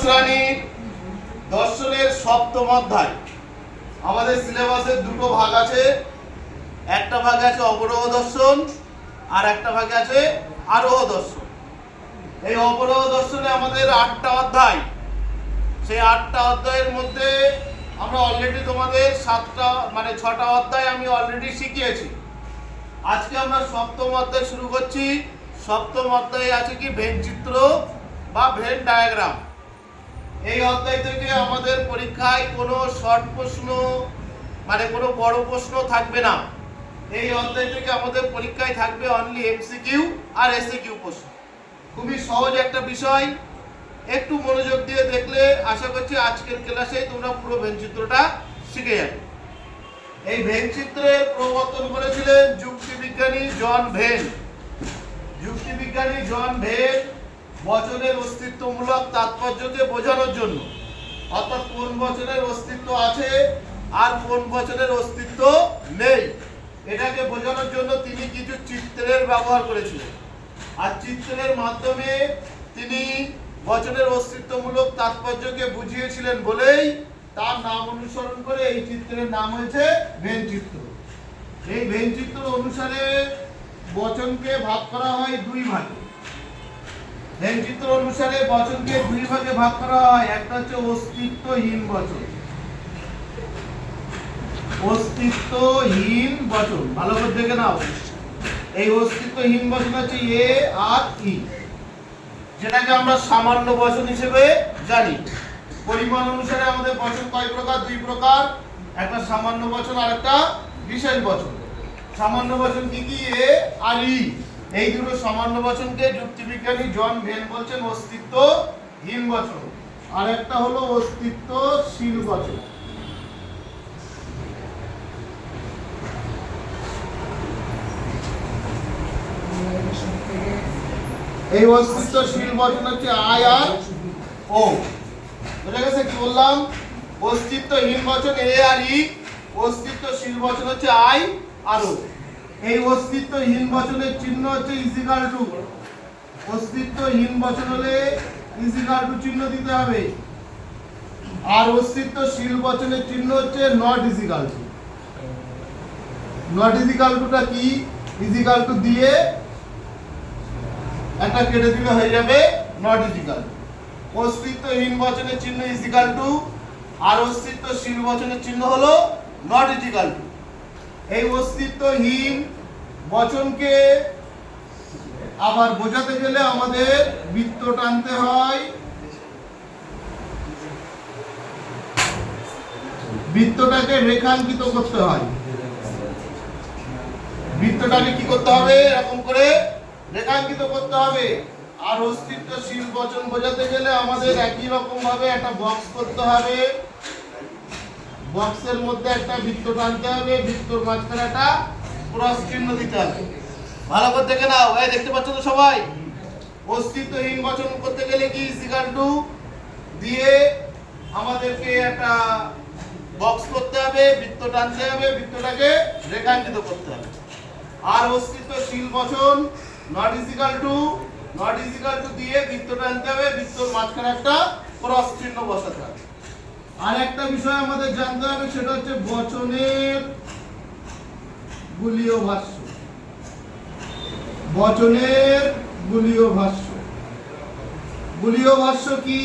শ্রেণীর দর্শনের সপ্তম অধ্যায়। আমাদের সিলেবাসের দুটো ভাগ আছে, একটা ভাগে আছে অবরোহ দর্শন আর একটা ভাগে আছে আরোহ দর্শন। এই অবরোহ দর্শনে আমাদের 8টা অধ্যায়, সেই 8টা অধ্যায়ের মধ্যে আমরা অলরেডি তোমাদের 6টা অধ্যায় আমি অলরেডি শিখিয়েছি। আজকে আমরা সপ্তম অধ্যায় শুরু করছি। সপ্তম অধ্যায়ে আছে কি ভেন চিত্র বা ভেন ডায়াগ্রাম। এই অধ্যায় থেকে আমাদের পরীক্ষায় কোনো শর্ট প্রশ্ন কোনো বড় প্রশ্ন থাকবে না। এই অধ্যায় থেকে আমাদের পরীক্ষায় থাকবে অনলি এমসিকিউ আর এসিকিউ প্রশ্ন। খুবই সহজ একটা বিষয়, একটু মনোযোগ দিয়ে দেখলে আশা করছি আজকের ক্লাসেই তোমরা পুরো ভেন চিত্রটা শিখে যাবে। এই ভেন চিত্রের প্রবর্তন করেছিলেন যুক্তিবিজ্ঞানী জন ভেন। যুক্তিবিজ্ঞানী জন ভেন বচনের অস্তিত্বমূলক তাৎপর্যকে বোঝানোর জন্য, অর্থাৎ কোন বচনের অস্তিত্ব আছে আর কোন বচনের অস্তিত্ব নেই, এটাকে বোঝানোর জন্য তিনি কিছু চিত্রের ব্যবহার করেছিলেন। আর চিত্রের মাধ্যমে তিনি বচনের অস্তিত্বমূলক তাৎপর্যকে বুঝিয়েছিলেন বলেই তার নাম অনুসরণ করে এই চিত্রের নাম হয়েছে ভেন চিত্র। এই ভেন চিত্র অনুসারে বচনকে ভাগ করা হয় দুই ভাগে। ভেন চিত্র অনুসারে বচনকে দুই ভাগে ভাগ করা হয়। একটা হচ্ছে অস্তিত্বহীন বচন। অস্তিত্বহীন বচন ভালো করে দেখে নাও। এই অস্তিত্বহীন বচন হচ্ছে এ আর ই, যেটাকে আমরা সামান্য বচন হিসেবে জানি। পরিমাণ অনুসারে আমাদের বচন কয় প্রকার? দুই প্রকার, একটা সামান্য বচন আর একটা বিশেষ বচন। সামান্য বচন কি কি? এ আর ই। এই দুটো সামান্য বচনকে যুক্তিবিজ্ঞানী জন ভেন বলছেন অস্তিত্বহীন বচন, আর একটা হলো অস্তিত্বশীল বচন। এই অস্তিত্বশীল বচন হচ্ছে আই আর ও। বুঝা গেছে কি বললাম? অস্তিত্বহীন বচন এ আর ই, অস্তিত্বশীল বচন হচ্ছে আই আর ও। এই অস্তিত্বহীন বচনের চিহ্ন হচ্ছে ইজিক্যাল টু। অস্তিত্বহীন বচন হলে ইজিক্যাল টু চিহ্ন দিতে হবে। আর অস্তিত্বশীল বচনের চিহ্ন হচ্ছে not equal to. Not equal টুটা কি? ইজিক্যাল টু দিয়ে একটা কেটে দিলে হয়ে যাবে নট ইজিক্যাল টু। অস্তিত্বহীন বচনের চিহ্ন ইজিক্যাল টু, আর অস্তিত্বশীল বচনের চিহ্ন হলো নট ইজিক্যাল টু। এই অস্তিত্বহীন বচনকে আবার বোঝাতে গেলে আমাদের বৃত্ত টানতে হয়। বৃত্তটাকে রেখাঙ্কিত করতে হয়। বৃত্তটাকে কি করতে হবে? এরকম করে রেখাঙ্কিত করতে হবে। আর অস্তিত্বশীল বচন বোঝাতে গেলে আমাদের একই রকম ভাবে একটা বক্স করতে হবে। বক্সের মধ্যে একটা বৃত্ত টানতে হবে, বৃত্তর মাঝখানে একটা ক্রস চিহ্ন দিতে হবে। ভালো করে দেখে নাও। এই দেখতে পাচ্ছ তো সবাই? অস্তিত্বহীন বচন করতে গেলে কি ইজিক্যাল টু দিয়ে আমাদেরকে একটা বক্স করতে হবে, বৃত্ত টানতে হবে, বৃত্তটাকে রেখাঙ্কিত করতে হবে। আর অস্তিত্বশীল বচন নট ইজিক্যাল টু দিয়ে বৃত্ত টানতে হবে, বৃত্তর মাঝখানে একটা ক্রস চিহ্ন বসাতে হবে। আর একটা বিষয় আমাদের জানতে হবে, সেটা হচ্ছে বচনের বুলীয় ভাষ্য। বচনের বুলীয় ভাষ্য। বুলীয় ভাষ্য কি?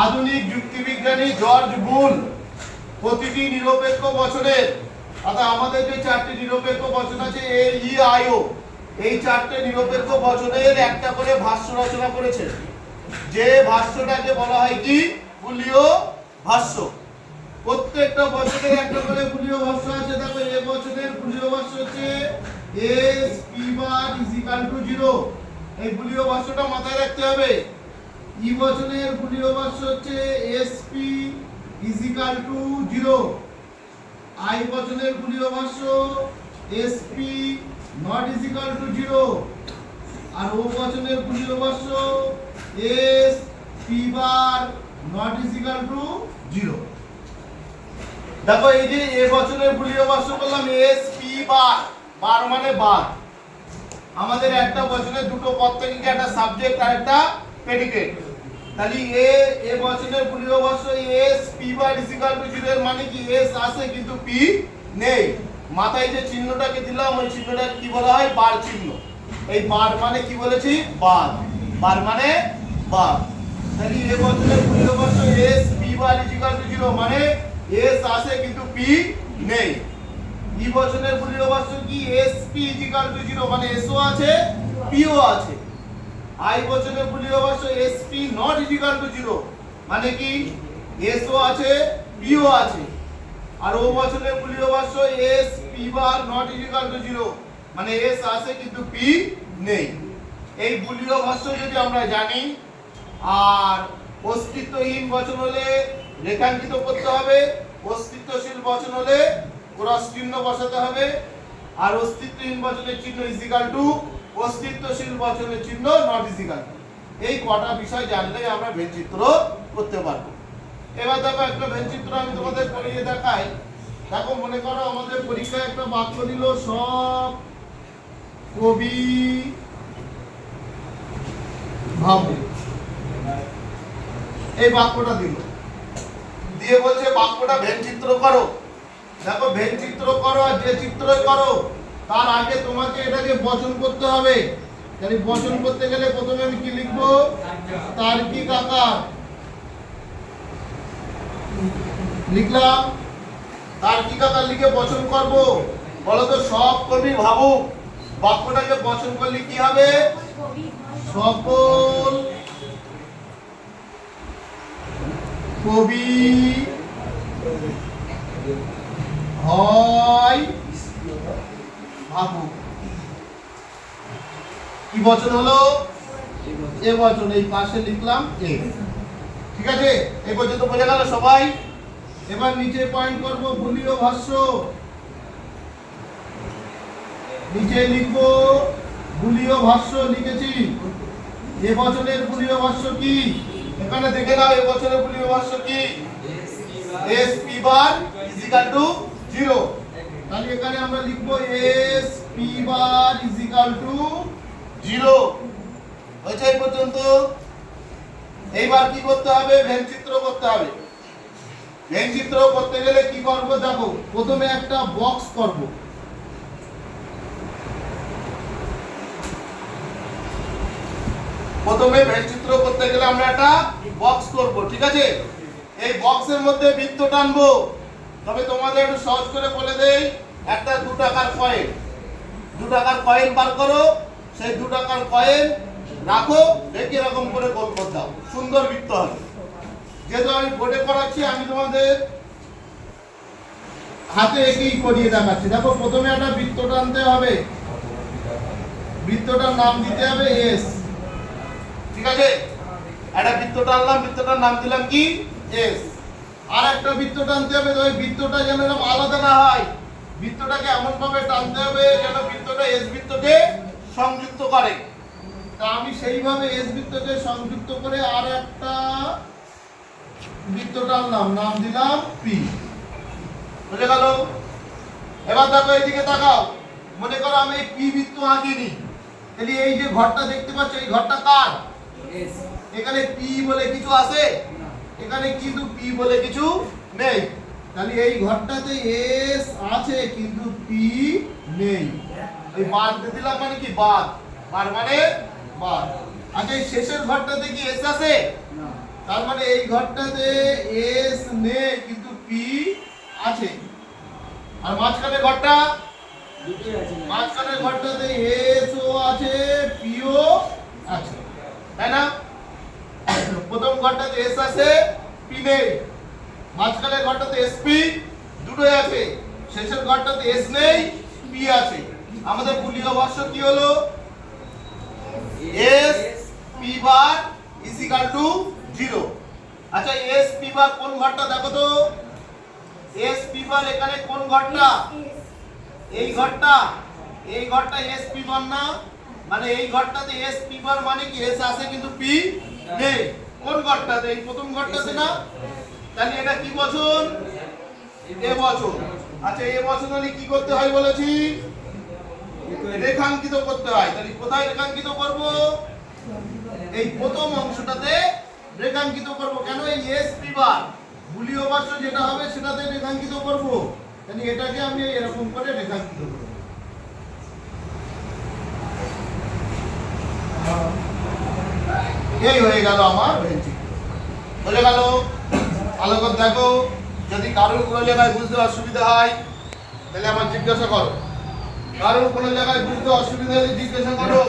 আধুনিক যুক্তিবিজ্ঞানী জর্জ বুল প্রতিটি নিরপেক্ষ বচনের, অর্থাৎ আমাদের যে 4টি নিরপেক্ষ বচন আছে এ ই আই ও, এই 4টে নিরপেক্ষ বচনের একটা করে ভাষ্য রচনা করেছেন। যে ভাষ্যটাকে বলা হয় কি? বুলীয় ভাষ্য। প্রত্যেকটা বচনের একটা করে বুলীয় ভাষ্য আছে। দেখো, এ বচনের বুলীয় ভাষ্য হচ্ছে S P bar equal to 0। এই বুলীয় ভাষ্যটা মাথায় রাখতে হবে। ই বচনের বুলীয় ভাষ্য হচ্ছে S P equal to 0। I বচনের বুলীয় ভাষ্য S P not equal to 0। আর ও বচনের বুলীয় ভাষ্য S P bar not equal to 0। দেখো, এই যে এ বচনের বুলীয় ভাষ্য করলাম এস পি বার, বার মানে বার। আমাদের একটা বচনের দুটো পদ থেকে একটা সাবজেক্ট আর একটা প্রেডিকেট। তাহলে এ বচনের বুলিয় ভাষ্য S P bar is equal to 0 এর মানে কি এস আছে কিন্তু পি নেই। মাথায় যে চিহ্নটাকে দিলাম ওই চিহ্নটাকে কি বলা হয়? বার চিহ্ন। এই বার মানে কি বলেছি? বার। বার মানে বার। তাহলে এ বচনের বুলিয় ভাষ্য S P bar is equal to 0 মানে এস আছে কিন্তু পি নেই। ই বচনের বুলিয় ভাষ্য কি S P is equal to 0 মানে এসও আছে পিও আছে। আই বচনের বুলিয় ভাষ্য S P not is equal to 0 মানে কি এসও আছে পিও আছে। আর ও বচনের বুলিয় ভাষ্য S P bar not is equal to 0 মানে এস আছে কিন্তু পি নেই। এই বুলিয় ভাষ্য যদি আমরা জানি, আর অস্তিত্বহীন বচন হলে রেখাঙ্কিত করতে হবে, অস্তিত্বশীল বচন হলে ক্রস চিহ্ন বসাতে হবে, আর অস্তিত্বহীন বচনের চিহ্ন ইজ ইকুয়াল টু অস্তিত্বশীল বচনের চিহ্ন নট ইজ ইকুয়াল টু। এই কটা বিষয় জানলেই আমরা ভেদচিত্র করতে পারবো। এবার দেখো একটা ভেদচিত্র আমি তোমাদের করিয়ে দেখাই। দেখো মনে করো আমাদের পরীক্ষায় একটা বাক্য দিল সব কবি ভাবু। এই বাক্যটা দিল, দিয়ে বলছে বাক্যটা ভেদচিত্র করো। দেখো ভেদচিত্র করো আর যে চিত্রই করো তার আগে তোমাকে এটাকে বচন করতে হবে। তাহলে বচন করতে গেলে প্রথমে আমি কি লিখবো? তার্কিক আকার লিখলাম। তার্কিক আকার লিখে বচন করব। বলো তো সব কবি ভাবুক। বাক্যটাকে বচন করলে কি হবে? সকল কবি হয় ভাবুক। কি বচন হলো? এ বচন। এই পাশে লিখলাম এ। ঠিক আছে, এই পর্যন্ত বোঝা গেল সবাই? এবার নিচে পয়েন্ট করব বুলিয় ভাষ্য। নিচে লিখবো বুলিয় ভাষ্য লিখেছি। এ বচনের বুলিয় ভাষ্য কি? এখানে দেখে নাও এ বচনের বুলিয় ভাষ্য কি? S P bar is equal to 0। তাহলে এখানে আমরা লিখবো S P bar is equal to 0। হয়েছে এই পর্যন্ত? এইবার কি করতে হবে? ভেদচিত্র করতে হবে। ভেদচিত্র করতে গেলে কি করব? দেখো প্রথমে একটা বক্স করব। প্রথমে ভেদচিত্র করতে গেলে আমরা একটা বক্স করব। ঠিক আছে, এই বক্সের মধ্যে বৃত্ত টানবো। তবে তোমাদের একটু সহজ করে বলে দেই, একটা 2 টাকার কয়েন, 2 টাকার কয়েন বার করো, সেই 2 টাকার কয়েন রাখো, দেখি এরকম করে গোল করে দাও, সুন্দর বৃত্ত হবে। যেহেতু আমি বোর্ডে করাচ্ছি আমি তোমাদের হাতে এঁকেই করিয়ে দেখাচ্ছি। দেখো প্রথমে একটা বৃত্ত টানতে হবে। বৃত্তটার নাম দিতে হবে এস। ঠিক আছে, একটা বৃত্ত টানলাম, বৃত্তটার নাম দিলাম কি? এস। আর একটা বৃত্ত টানতে হবে, ওই বৃত্তটা যেন এরকম আলাদা না হয়। বৃত্তটাকে এমন ভাবে টানতে হবে যেন বৃত্তটা এস বৃত্তকে সংযুক্ত করে। তা আমি সেইভাবে এস বৃত্তকে সংযুক্ত করে আর একটা বৃত্ত টানলাম, নাম দিলাম পি। বুঝে গেল? এবার দেখো এইদিকে তাকাও। মনে করো আমি পি বৃত্ত আঁকিনি, তাহলে এই যে ঘরটা দেখতে পাচ্ছ এই ঘরটা কার? এস। এখানে পি বলে কিছু আছে? এখানে কিন্তু পি বলে কিছু নেই। তাহলে এই ঘরটাতে এস আছে কিন্তু পি নেই। এই বাদ দিয়ে দিলাম মানে কি? বাদ। বার মানে বাদ। আচ্ছা এই শেষের ঘরটাতে কি এস আছে? না। তার মানে এই ঘরটাতে এস নেই কিন্তু পি আছে। আর মাঝখানের ঘরটা? দুটোই আছে। মাঝখানের ঘরটাতে এস ও আছে, পি ও আছে, তাই না? প্রথম ঘরটাতে এস আছে, পি নেই। মাঝখানের ঘরটাতে এসপি দুটোই আছে, শেষের ঘরটাতে এস নেই, পি আছে। আমাদের বুলিয় ভাষ্য কি হলো? S P bar is equal to 0। আচ্ছা এস পি বার কোন ঘরটা দেখো তো? এস পি বার এখানে কোন ঘরটা? এই ঘরটা। এই ঘরটা এস পি বার না, মানে এই ঘরটাতে এস পি বার মানে কি? এস আছে কিন্তু পি নেই। কোন ঘরটাতে? এই প্রথম ঘরটাতে না? তাহলে এটা কি বচন? এ বচন। আচ্ছা এ বচন হলে কি করতে হয় বলেছি? রেখাঙ্কিত করতে হয়। তাহলে কোথায় রেখাঙ্কিত করব? এই প্রথম অংশটাতে রেখাঙ্কিত করব। কেন? এই এসপি বার বুলীয় বাক্স যেটা হবে সেটাতে রেখাঙ্কিত করব। তাহলে এটাকে আমি এরকম করে রেখাঙ্কিত করব। এই হয়ে গেল আমার ভেন্ট্রিকল। হয়ে গেল। ভালো করে দেখো, যদি কারোর কোনো জায়গায় বুঝতে অসুবিধা হয় তাহলে আমার জিজ্ঞাসা করো। কারোর কোনো জায়গায় বুঝতে অসুবিধা হলে জিজ্ঞাসা করো।